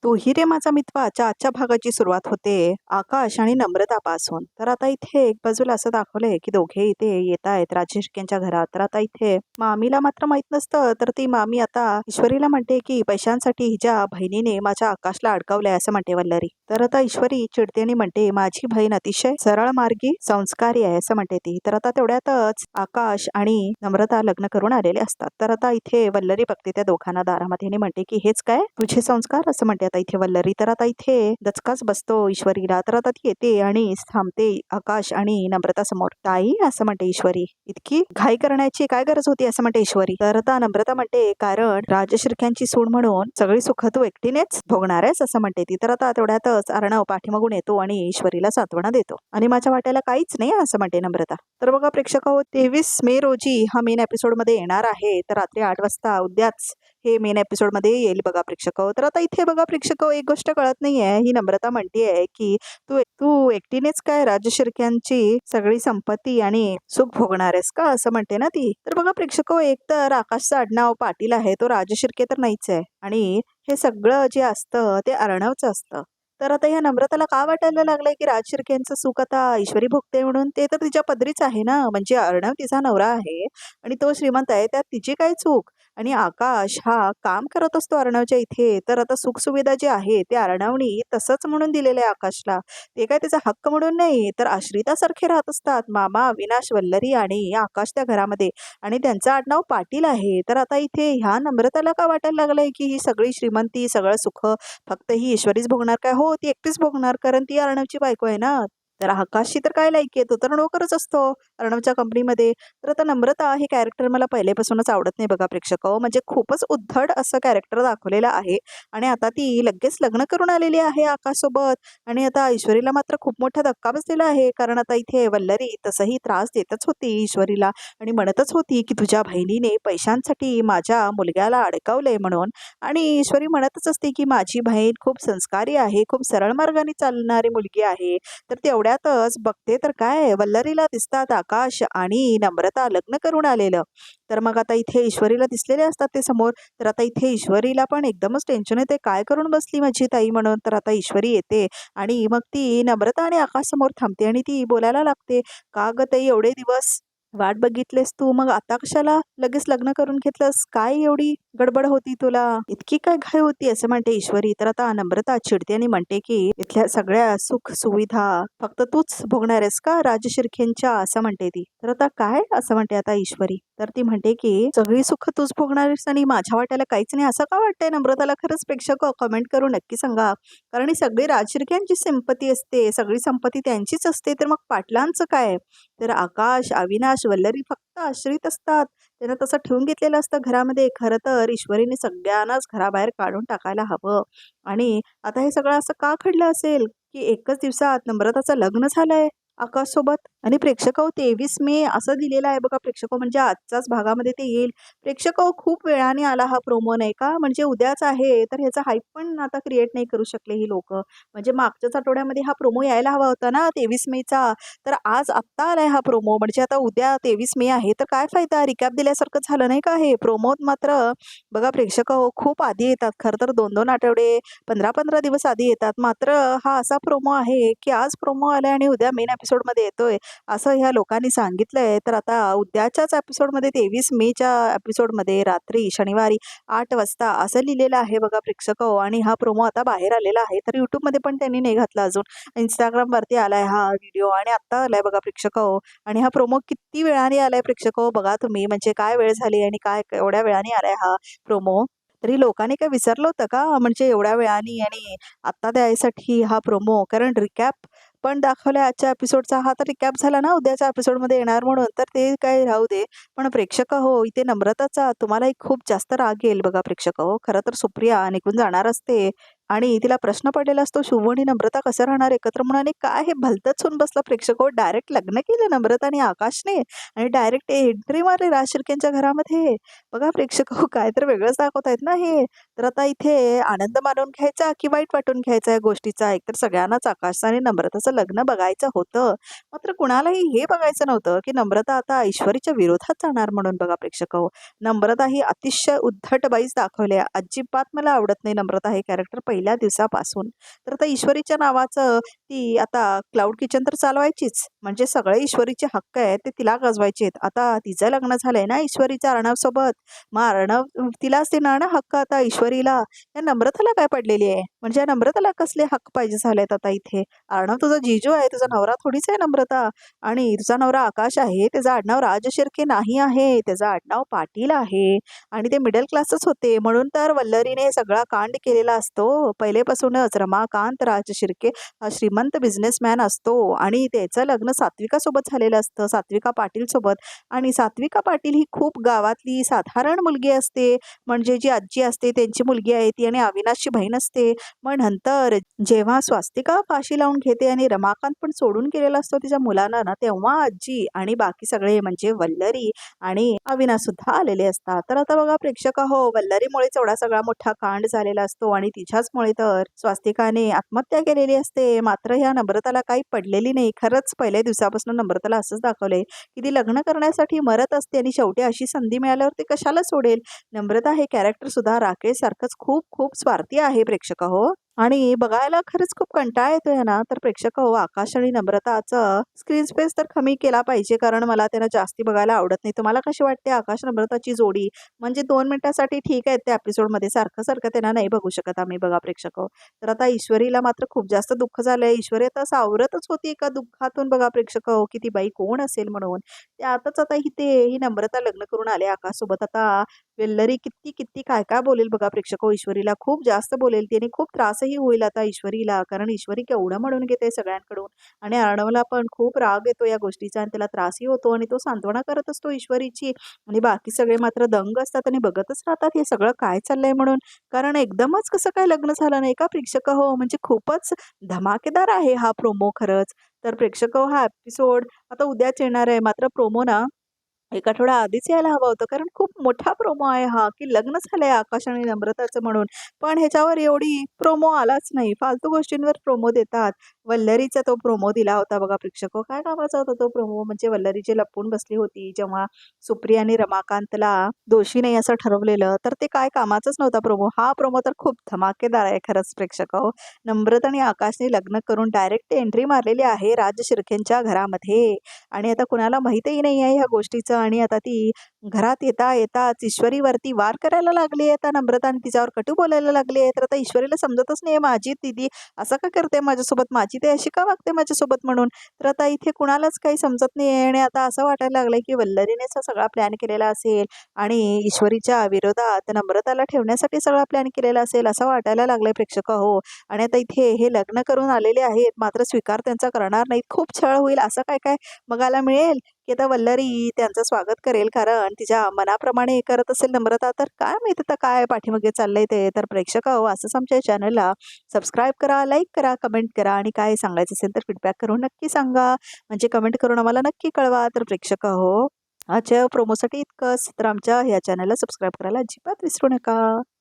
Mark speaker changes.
Speaker 1: तू ही रे माझा मितवाच्या आजच्या भागाची सुरुवात होते आकाश आणि नम्रतापासून. तर आता इथे एक बाजूला असं दाखवलंय की दोघे इथे येत आहेत राजेश यांच्या घरात. तर आता इथे मामीला मात्र माहित नसतं, तर ती मामी आता ईश्वरीला म्हणते की पैशांसाठी हिच्या बहिणीने माझ्या आकाशला अडकवलंय असं म्हणते वल्लरी. तर आता ईश्वरी चिडते आणि म्हणते माझी बहीण अतिशय सरळ मार्गी संस्कारी आहे असं म्हणते ती. तर आता तेवढ्यातच आकाश आणि नम्रता लग्न करून आलेले असतात. तर आता इथे वल्लरी बघते त्या दोघांना दारामध्ये आणि म्हणते की हेच काय तुझे संस्कार असं म्हणते आता इथे वल्लरी. तर आता इथे दचकाच बसतो ईश्वरीला. तर आता ती येते आणि थांबते आकाश आणि नम्रता समोर. ताई असं म्हणते ईश्वरी, इतकी घाई करण्याची काय गरज होती असं म्हणते ईश्वरी. तर आता नम्रता म्हणते कारण राजशिर्क्यांची सूड म्हणून सगळी सुख तू एकटीनेच भोगणार आहेस असं म्हणते ती. तर आता तेवढ्यातच अर्णव पाठीमागून येतो आणि ईश्वरीला सांत्वना देतो आणि माझ्या वाट्याला काहीच नाही असं म्हणते नम्रता. तर बघा प्रेक्षक हो, 23 मे रोजी हा मेन एपिसोड मध्ये येणार आहे. तर रात्री 8 वाजता उद्याच हे मेन एपिसोड मध्ये येईल बघा प्रेक्षक हो. तर आता इथे बघा प्रेक्षक हो, एक गोष्ट कळत नाहीये. ही नम्रता म्हणतीये की तू एकटीनेच काय राजशिर्क्यांची सगळी संपत्ती आणि सुख भोगणार आहेस का असं म्हणते ना ती. तर बघा प्रेक्षक हो, एक तर आकाशचं आडनाव पाटील आहे, तो राजशिर्के तर नाहीच आहे आणि हे सगळं जे असतं ते अर्णवचं असतं. तर आता ह्या नम्रताला का वाटायला लागलंय की राजशिर्केंचं सुख आता ईश्वरी भोगते म्हणून? ते तर तिच्या पदरीच आहे ना, म्हणजे अर्णव तिचा नवरा आहे आणि तो श्रीमंत आहे, त्यात तिची काय चूक? आणि आकाश हा काम करत असतो अर्णवच्या इथे. तर आता सुखसुविधा जे आहे ते अर्णवनी तसंच म्हणून दिलेलं आहे आकाशला. ते काय त्याचा हक्क म्हणून नाही, तर आश्रितासारखे राहत असतात मामा अविनाश वल्लरी आणि आकाश त्या घरामध्ये, आणि त्यांचं आडनाव पाटील आहे. तर आता इथे ह्या नम्रताला का वाटायला लागलंय की ही सगळी श्रीमंती सगळं सुख फक्त ही ईश्वरीच भोगणार काय? हो, ती एकटीच भोगणार, कारण ती अर्णवची बायको आहे ना. तर आकाशची तर काय लायकी आहे, तो तर नोकरच असतो अर्णवच्या कंपनीमध्ये. तर आता नम्रता हे कॅरेक्टर मला पहिल्यापासूनच आवडत नाही बघा प्रेक्षक हो. म्हणजे खूपच उद्धट असं कॅरेक्टर दाखवलेलं आहे आणि आता ती लगेच लग्न करून आलेली आहे आकाशसोबत. आणि आता ईश्वरीला मात्र खूप मोठा धक्का बसलेला आहे, कारण आता इथे वल्लरी तसंही त्रास देतच होती ईश्वरीला आणि म्हणतच होती की तुझ्या बहिणीने पैशांसाठी माझ्या मुलग्याला अडकवलंय म्हणून. आणि ईश्वरी म्हणतच असते की माझी बहीण खूप संस्कारी आहे, खूप सरळ मार्गाने चालणारी मुलगी आहे. तर तेवढ्यातच बघते तर काय वल्लरीला दिसतात आकाश आणि नम्रता लग्न करून आलेलं. तर मग आता इथे ईश्वरीला दिसलेले असतात ते समोर. तर आता इथे ईश्वरीला पण एकदमच टेन्शन येते, काय करून बसली माझी ताई म्हणून. तर आता ईश्वरी येते आणि मग ती नम्रता आणि आकाश समोर थांबते आणि ती बोलायला लागते, का ग ताई एवढे दिवस वाट बघितलेस तू, मग आता कशाला लगेच लग्न करून घेतलंस? काय एवढी गडबड होती तुला, इतकी काय घाई होती असं म्हणते ईश्वरी. तर आता नम्रता चिडते आणि म्हणते की इथल्या सगळ्या सुख सुविधा फक्त तूच भोगणार आहेस का राजशिर्केंच्या असं म्हणते ती. तर आता काय असं म्हणते आता ईश्वरी. तर ती म्हणते की सगळी सुख तूच भोगणार आहेस आणि माझ्या वाट्याला काहीच नाही, असं का वाटतंय नम्रताला? खरंच प्रेक्षक कमेंट करून नक्की सांगा, कारण ही सगळी राजशिर्क्यांची संपत्ती असते, सगळी संपत्ती त्यांचीच असते, तर मग पाटलांचं काय? तर आकाश अविनाश वल्लरी फक्त आश्रित असतात, त्यानं तसं ठेवून घेतलेलं असतं घरामध्ये. खरं तर ईश्वरीने सगळ्यांनाच घराबाहेर काढून टाकायला हवं. आणि आता हे सगळं असं का घडलं असेल की एकच दिवसात नम्रताचं लग्न झालंय आकाश सोबत. आणि प्रेक्षक 23 मे असं दिलेलं आहे बघा प्रेक्षक, म्हणजे आजच्याच भागामध्ये ते येईल. प्रेक्षक खूप वेळाने आला हा प्रोमो नाही का, म्हणजे उद्याच आहे, तर ह्याचा हाईप पण आता क्रिएट नाही करू शकले ही लोक. म्हणजे मागच्याच आठवड्यामध्ये हा प्रोमो यायला हवा होता ना 23 मेचा. तर आज आत्ता आलाय हा प्रोमो, म्हणजे आता उद्या 23 मे आहे, तर काय फायदा, रिकॅप दिल्यासारखं झालं नाही का हे प्रोमो. मात्र बघा प्रेक्षक खूप आधी येतात, खरं तर 2-2 आठवडे 15-15 दिवस आधी येतात. मात्र हा असा प्रोमो आहे की आज प्रोमो आलाय आणि उद्या मेन एपिसोड मध्ये येतोय असं ह्या लोकांनी सांगितलंय. तर आता उद्याच्याच एपिसोडमध्ये 23 मेच्या एपिसोडमध्ये रात्री शनिवारी 8 वाजता असं लिहिलेलं आहे बघा प्रेक्षक. आणि हा प्रोमो आता बाहेर आलेला आहे, तर युट्यूबमध्ये पण त्यांनी नाही घातला अजून, इंस्टाग्रामवरती आलाय हा व्हिडिओ आणि आत्ता आलाय बघा प्रेक्षक. आणि हा प्रोमो किती वेळाने आलाय प्रेक्षक बघा तुम्ही, म्हणजे काय वेळ झाली आणि काय एवढ्या वेळाने आलाय हा प्रोमो. तरी लोकांनी काय विसरलं होतं का, म्हणजे एवढ्या वेळाने आणि आत्ता द्यायसाठी हा प्रोमो? कारण रिकॅप पण दाखवलाय आजच्या एपिसोडचा, हा तर रिकॅप झाला ना उद्याच्या एपिसोडमध्ये येणार म्हणून, तर ते काय राहू दे. पण प्रेक्षक हो, इथे नम्रताचा तुम्हालाही खूप जास्त राग येईल बघा प्रेक्षक हो. खरं तर सुप्रिया निघून जाणार असते आणि तिला प्रश्न पडलेला असतो शुभ आणि नम्रता कसं राहणार एकत्र म्हणून, आणि काय हे भलतंच होऊन बसलं प्रेक्षक हो. डायरेक्ट लग्न केलं नम्रता आणि आकाशने आणि डायरेक्ट एंट्री मारली राजशिर्केंच्या घरामध्ये. बघा प्रेक्षक हो, काय तर वेगळंच दाखवतायत ना हे. तर आता इथे आनंद मानून घ्यायचा की वाईट वाटून घ्यायचा या गोष्टीचा? एकतर सगळ्यांनाच आकाशचं आणि नम्रताचं लग्न बघायचं होतं, मात्र कुणालाही हे बघायचं नव्हतं की नम्रता आता ईश्वरीच्या विरोधात जाणार म्हणून. बघा प्रेक्षक हो, नम्रता ही अतिशय उद्धट बाईच दाखवली आहे. अजिबात मला आवडत नाही नम्रता हे कॅरेक्टर पहिल्या दिवसापासून. तर आता ईश्वरीच्या नावाचं ती आता क्लाउड किचन तर चालवायचीच. म्हणजे सगळे ईश्वरीचे हक्क आहेत ते तिला गाजवायचेत. आता तिचं लग्न झालंय ना ईश्वरीचं अर्णवसोबत. मग अर्णव तिलाच देणार ना हक्क आता ईश्वरीला. या नम्रताला काय पडलेली आहे? म्हणजे या नम्रताला कसले हक्क पाहिजे झालेत आता इथे? अर्णव तुझा जीजू आहे, तुझा नवरा थोडीच आहे नम्रता. आणि तुझा नवरा आकाश आहे, त्याचं आडनाव राजशिर्के नाही आहे, त्याचं आडनाव पाटील आहे. आणि ते मिडल क्लासच होते म्हणून तर वल्लरीने सगळा कांड केलेला असतो. पहिलेपासूनच रमाकांत राजशिर्के हा श्रीमंत बिझनेसमॅन असतो आणि त्याचं लग्न सात्विकासोबत झालेलं असतं, सात्विका पाटील सोबत. आणि सात्विका पाटील ही खूप गावातली साधारण मुलगी असते. म्हणजे जी आजी असते त्यांची मुलगी आहे ती, आणि अविनाशची बहीण असते. मग नंतर जेव्हा स्वास्तिका फाशी लावून घेते आणि रमाकांत पण सोडून गेलेला असतो तिच्या मुलांना ना, तेव्हा आजी आणि बाकी सगळे म्हणजे वल्लरी आणि अविनाश सुद्धा आलेले असतात. तर आता बघा प्रेक्षक हो, वल्लरीमुळेच एवढा सगळा मोठा कांड झालेला असतो आणि तिच्याचमुळे तर स्वास्तिकाने आत्महत्या केलेली असते. मात्र ह्या नम्रताला काही पडलेली नाही. खरंच पहिल्या दिवसापासून नम्रताला असंच दाखवलंय की ती लग्न करण्यासाठी मरत असते आणि शेवटी अशी संधी मिळाल्यावर ती कशाला सोडेल. नम्रता हे कॅरेक्टर सुद्धा राकेश सारखंच खूप खूप स्वार्थी आहे प्रेक्षक हो. आणि बघायला खरंच खूप कंटाळा येतोय ना. तर प्रेक्षक हो, आकाश आणि नम्रताचं स्क्रीन स्पेस तर कमी केला पाहिजे, कारण मला त्यांना जास्ती बघायला आवडत नाही. तुम्हाला कशी वाटते आकाश नम्रताची जोडी? म्हणजे 2 मिनिटासाठी ठीक आहे त्या एपिसोडमध्ये, सारखं सारखं त्यांना नाही बघू शकत आम्ही बघा प्रेक्षक हो. तर आता ईश्वरीला मात्र खूप जास्त दुःख झालंय. ईश्वरी आता सावरतच होती एका दुःखातून बघा प्रेक्षक हो, की ती बाई कोण असेल म्हणून. त्यातच आता ही नम्रता लग्न करून आले आकाशसोबत. आता वेल्लरी किती किती काय काय बोलेल बघा प्रेक्षक हो. ईश्वरीला खूप जास्त बोलेल ती आणि खूप त्रासही होईल आता ईश्वरीला, कारण ईश्वरी केवढं म्हणून घेते सगळ्यांकडून. आणि अर्णवला पण खूप राग येतो या गोष्टीचा आणि त्याला त्रासही होतो आणि तो सांत्वना करत असतो ईश्वरीची. आणि बाकी सगळे मात्र दंग असतात आणि बघतच राहतात हे सगळं काय चाललंय म्हणून. कारण एकदमच कसं काय लग्न झालं नाही का प्रेक्षक हो? म्हणजे खूपच धमाकेदार आहे हा प्रोमो खरंच. तर प्रेक्षक हो, हा एपिसोड आता उद्याच येणार आहे. मात्र प्रोमो ना 1 आठवडा आधीच यायला हवा होता, कारण खूप मोठा प्रोमो आहे हा, की लग्न झालंय आकाश आणि नम्रताचं म्हणून. पण ह्याच्यावर एवढी प्रोमो आलाच नाही. फालतू गोष्टींवर प्रोमो देतात. वल्लरीचा तो प्रोमो दिला होता बघा प्रेक्षक हो. काय कामाचा होता तो प्रोमो? म्हणजे वल्लरी जे लपून बसली होती जेव्हा सुप्रिया आणि रमाकांतला दोषी नाही असं ठरवलेलं, तर ते काय कामाचाच नव्हता प्रोमो. हा प्रोमो तर खूप धमाकेदार आहे खरंच प्रेक्षक हो. नम्रता आणि आकाशने लग्न करून डायरेक्ट एंट्री मारलेली आहे राज शिर्केंच्या घरामध्ये. आणि आता कुणाला माहीतही नाही आहे ह्या गोष्टीचं. आणि आता ती घरात येता येताच ईश्वरीवरती वार करायला लागली आहे. आता नम्रता आणि तिच्यावर कटू बोलायला लागली आहे. तर आता ईश्वरीला समजतच नाही, माझी दीदी असं का करते माझ्यासोबत, माझी ते अशी का वागते माझ्यासोबत म्हणून. तर आता इथे कुणालाच काही समजत नाही आहे आणि आता असं वाटायला लागलंय की वल्लरीनेच हा सगळा प्लॅन केलेला असेल आणि ईश्वरीच्या विरोधात नम्रताला ठेवण्यासाठी सगळा प्लॅन केलेला असेल असं वाटायला लागलंय प्रेक्षक हो. आणि आता इथे हे लग्न करून आलेले आहेत, मात्र स्वीकार त्यांचा करणार नाहीत. खूप छळ होईल असं काय काय बघायला मिळेल, की आता वल्लरी त्यांचं स्वागत करेल, कारण तिच्या मनाप्रमाणे करत असेल नम्रता. तर काय माहिती आता काय पाठीमागे चाललंय ते. तर प्रेक्षक हो, असंच आमच्या चॅनलला सबस्क्राईब करा, लाईक करा, कमेंट करा आणि काय सांगायचं असेल तर फीडबॅक करून नक्की सांगा. म्हणजे कमेंट करून आम्हाला नक्की कळवा. तर प्रेक्षक हो, आजच्या प्रोमोसाठी इतकंच. तर आमच्या ह्या चॅनलला सबस्क्राईब करायला अजिबात विसरू नका.